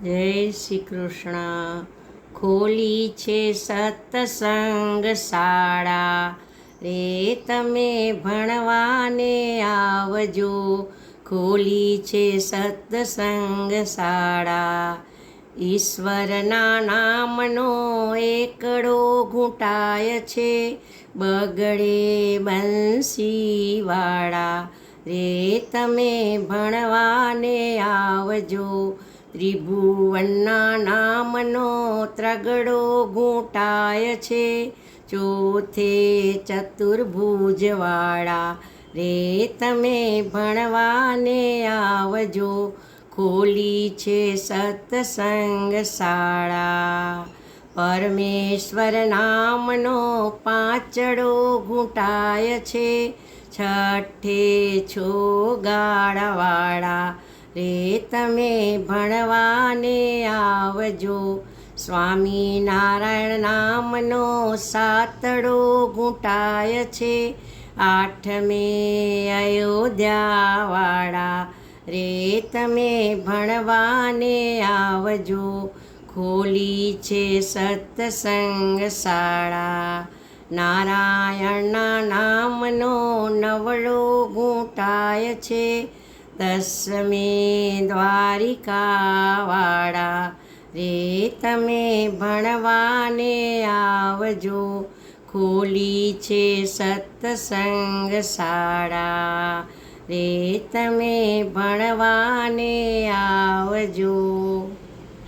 જય શ્રી કૃષ્ણ. ખોલી છે સત્સંગ શાળા, રે તમે ભણવાને આવજો. ખોલી છે સત્સંગ શાળા, ઈશ્વરના નામનો એકડો ઘૂંટાય છે. બગડે બંસીવાળા, રે તમે ભણવાને આવજો. ત્રિભુવનના નામનો ત્રગડો ઘૂંટાય છે. ચોથે ચતુર્ભુજવાળા, રે તમે ભણવાને આવજો. ખોલી છે સત્સંગ શાળા, પરમેશ્વર નામનો પાંચડો ઘૂંટાય છે. છઠ્ઠે છો ગાળાવાળા, રે તમે ભણવાને આવજો. સ્વામિનારાયણ નામનો સાતડો ઘૂંટાય છે. આઠમે અયોધ્યાવાળા, રે તમે ભણવાને આવજો. ખોલી છે સત્સંગ શાળા, નારાયણના નામનો નવડો ઘૂંટાય છે. દસમે દ્વારિકાવાળા, રે તમે ભણવાને આવજો. ખોલી છે સત્સંગ શાળા, રે તમે ભણવાને આવજો.